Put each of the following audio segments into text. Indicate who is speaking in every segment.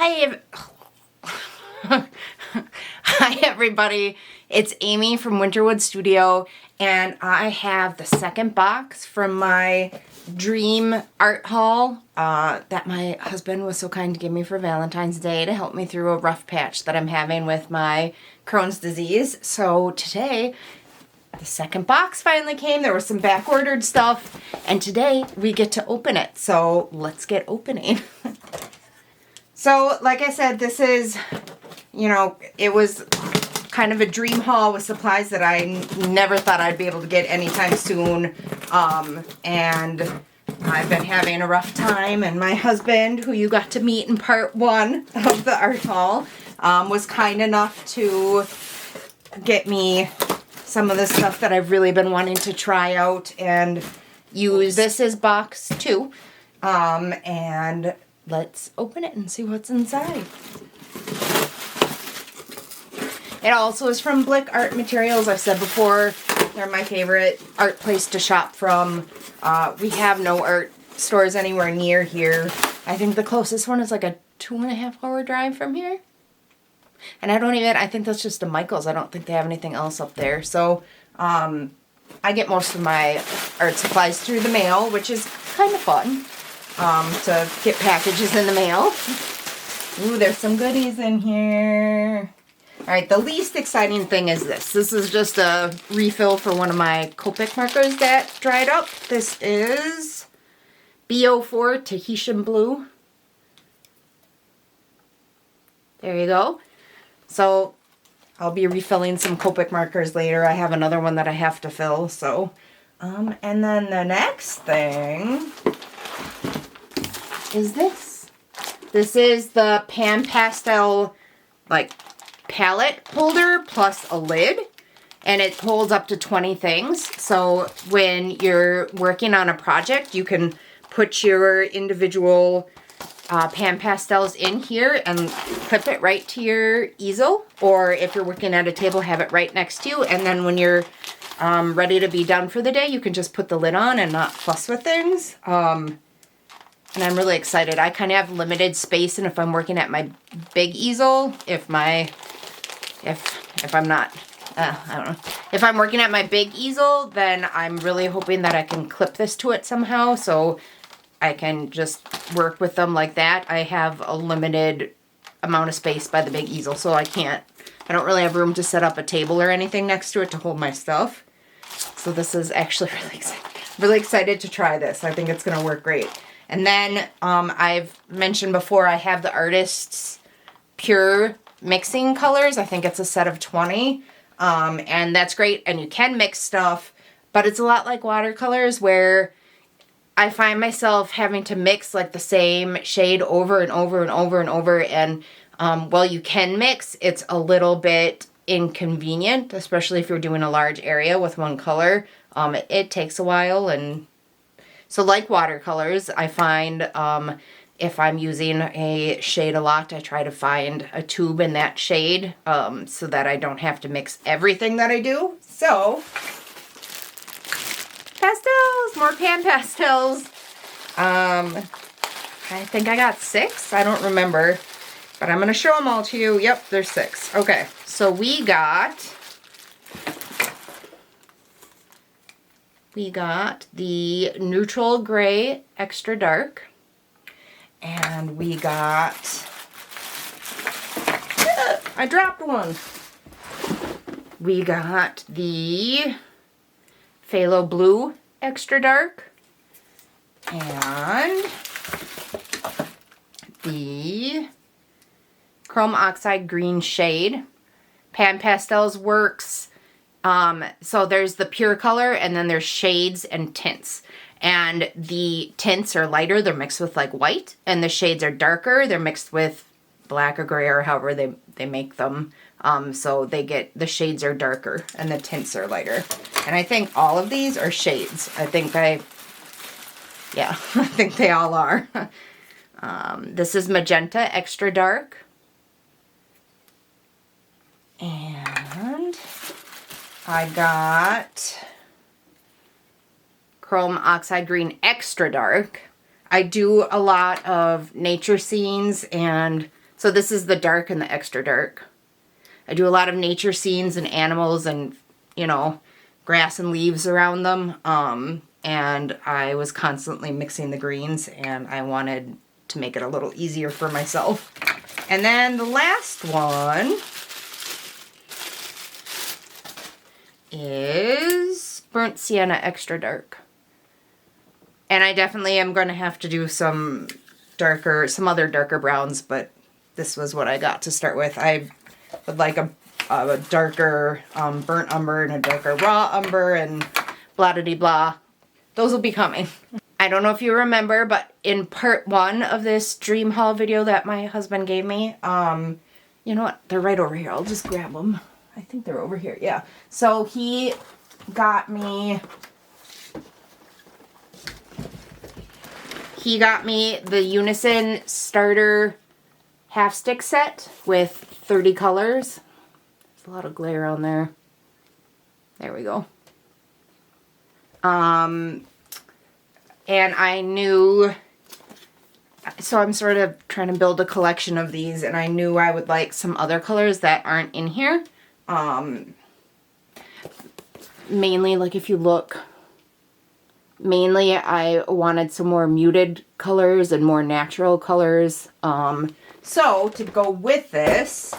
Speaker 1: Hi, hi everybody. It's Amy from Winterwood Studio, and I have the second box from my dream art haul that my husband was so kind to give me for Valentine's Day to help me through a rough patch that I'm having with my Crohn's disease. So today, the second box finally came. There was some back-ordered stuff, and today we get to open it. So let's get opening. So, like I said, this is, you know, it was kind of a dream haul with supplies that I never thought I'd be able to get anytime soon. And I've been having a rough time, and my husband, who you got to meet in part 1 of the art haul, was kind enough to get me some of the stuff that I've really been wanting to try out and use. This is box 2, and let's open it and see what's inside. It also is from Blick Art Materials. I've said before, they're my favorite art place to shop from. We have no art stores anywhere near here. I think the closest one is like a 2.5-hour drive from here. And I think that's just the Michaels. I don't think they have anything else up there. So, I get most of my art supplies through the mail, which is kind of fun. To get packages in the mail. Ooh, there's some goodies in here. Alright, the least exciting thing is this. This is just a refill for one of my Copic markers that dried up. This is B04 Tahitian Blue. There you go. So, I'll be refilling some Copic markers later. I have another one that I have to fill, so. And then the next thing is this. This is the Pastel, like, palette holder plus a lid. And it holds up to 20 things. So when you're working on a project, you can put your individual Pastels in here and clip it right to your easel. Or if you're working at a table, have it right next to you. And then when you're ready to be done for the day, you can just put the lid on and not fuss with things. And I'm really excited. I kind of have limited space, and if I'm working at my big easel, if I'm not, I don't know. If I'm working at my big easel, then I'm really hoping that I can clip this to it somehow, so I can just work with them like that. I have a limited amount of space by the big easel, so I don't really have room to set up a table or anything next to it to hold my stuff. So this is actually really exciting. Really excited to try this. I think it's going to work great. And then I've mentioned before, I have the Artist's Pure mixing colors. I think it's a set of 20. And that's great. And you can mix stuff, but it's a lot like watercolors where I find myself having to mix like the same shade over and over and over and over. And while you can mix, it's a little bit inconvenient, especially if you're doing a large area with one color. It takes a while, and so like watercolors, I find if I'm using a shade a lot, I try to find a tube in that shade so that I don't have to mix everything that I do. So, pastels, more pastels. I think I got 6. I don't remember, but I'm going to show them all to you. Yep, there's 6. Okay, so we got the neutral gray extra dark, and we got, I dropped one. We got the phthalo blue extra dark, and the chrome oxide green shade. Pastels works. So there's the pure color, and then there's shades and tints. And the tints are lighter, they're mixed with like white, and the shades are darker, they're mixed with black or gray or however they make them. So the shades are darker and the tints are lighter. And I think all of these are shades. I think I think they all are. This is magenta extra dark. And I got chrome oxide green extra dark. I do a lot of nature scenes and So this is the dark and the extra dark. I do a lot of nature scenes and animals and, you know, grass and leaves around them. And I was constantly mixing the greens, and I wanted to make it a little easier for myself. And then the last one is Burnt Sienna Extra Dark. And I definitely am going to have to do some other darker browns, but this was what I got to start with. I would like a darker burnt umber and a darker raw umber and blah de blah. Those will be coming. I don't know if you remember, but in part 1 of this dream haul video that my husband gave me, you know what? They're right over here. I'll just grab them. I think they're over here. Yeah. So he got me the Unison starter half stick set with 30 colors. There's a lot of glare on there. There we go. And I knew, so I'm sort of trying to build a collection of these, and I knew I would like some other colors that aren't in here. Mainly, like if you look, mainly I wanted some more muted colors and more natural colors. So to go with this,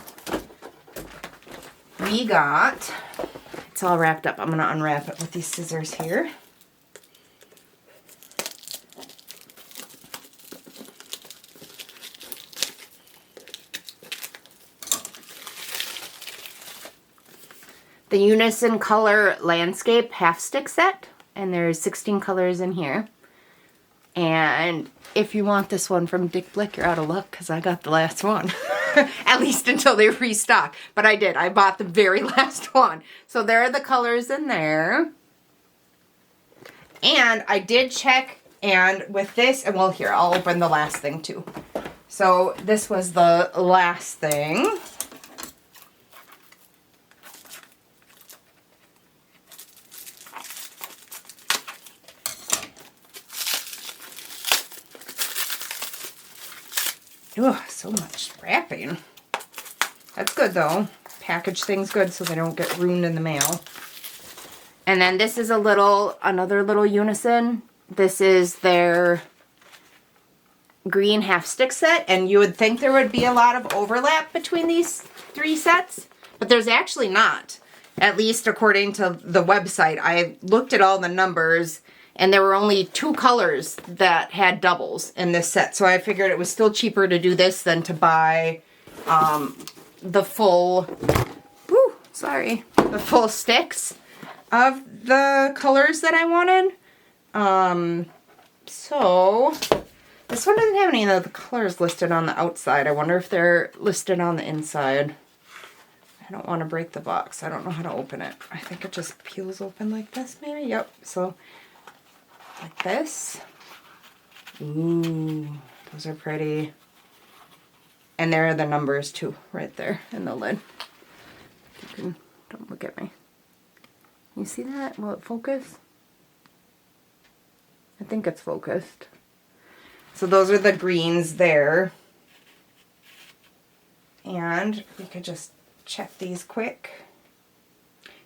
Speaker 1: we got, it's all wrapped up. I'm going to unwrap it with these scissors here. The Unison Color Landscape half stick set, and there's 16 colors in here. And if you want this one from Dick Blick, you're out of luck because I got the last one. At least until they restock. But I did. I bought the very last one. So there are the colors in there. And I did check, and with this, and well, here, I'll open the last thing too. So this was the last thing. Ugh, so much wrapping. That's good though. Package things good so they don't get ruined in the mail. And then this is another little Unison. This is their green half stick set, and you would think there would be a lot of overlap between these 3 sets, but there's actually not. At least according to the website. I looked at all the numbers, and there were only 2 colors that had doubles in this set. So I figured it was still cheaper to do this than to buy the full, the full sticks of the colors that I wanted. So this one doesn't have any of the colors listed on the outside. I wonder if they're listed on the inside. I don't want to break the box. I don't know how to open it. I think it just peels open like this maybe. Yep. So like this. Ooh, those are pretty. And there are the numbers too, right there in the lid. You can, don't look at me. You see that? Will it focus? I think it's focused. So those are the greens there. And we could just check these quick.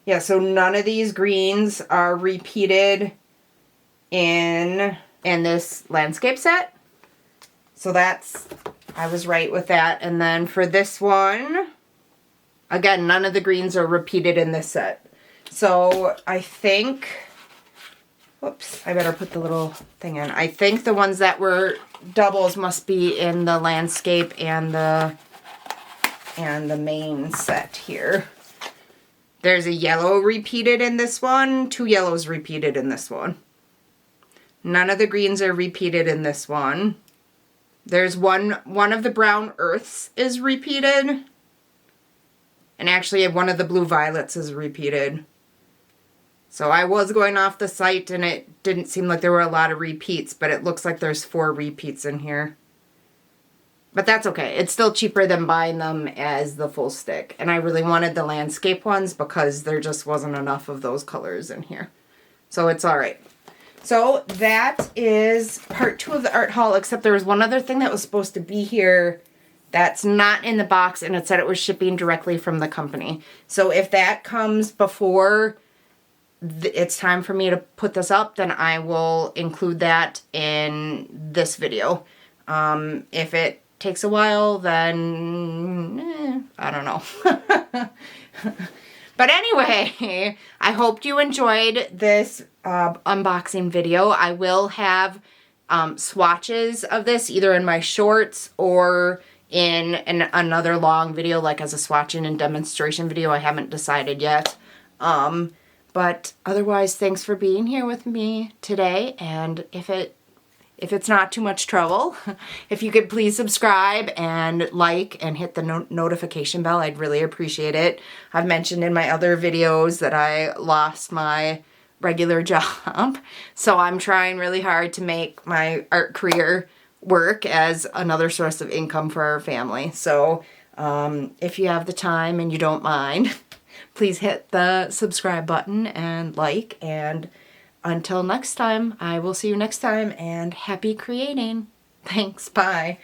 Speaker 1: Yeah, so none of these greens are repeated in this landscape set. So I was right with that. And then for this one, again, none of the greens are repeated in this set. So I think, whoops, I better put the little thing in. I think the ones that were doubles must be in the landscape and the main set here. There's a yellow repeated in this one, 2 yellows repeated in this one. None of the greens are repeated in this one. There's one of the brown earths is repeated. And actually one of the blue violets is repeated. So I was going off the site and it didn't seem like there were a lot of repeats, but it looks like there's 4 repeats in here. But that's okay. It's still cheaper than buying them as the full stick. And I really wanted the landscape ones because there just wasn't enough of those colors in here. So it's all right. So that is part 2 of the art haul, except there was one other thing that was supposed to be here That's not in the box, and it said it was shipping directly from the company. So if that comes before it's time for me to put this up, then I will include that in this video. If it takes a while, then I don't know. But anyway, I hope you enjoyed this unboxing video. I will have swatches of this either in my shorts or in another long video, like as a swatching and demonstration video. I haven't decided yet. But otherwise, thanks for being here with me today. And if it's not too much trouble, if you could please subscribe and like and hit the notification bell, I'd really appreciate it. I've mentioned in my other videos that I lost my regular job, so I'm trying really hard to make my art career work as another source of income for our family. So if you have the time and you don't mind, please hit the subscribe button and like, and until next time, I will see you next time, and happy creating. Thanks, bye.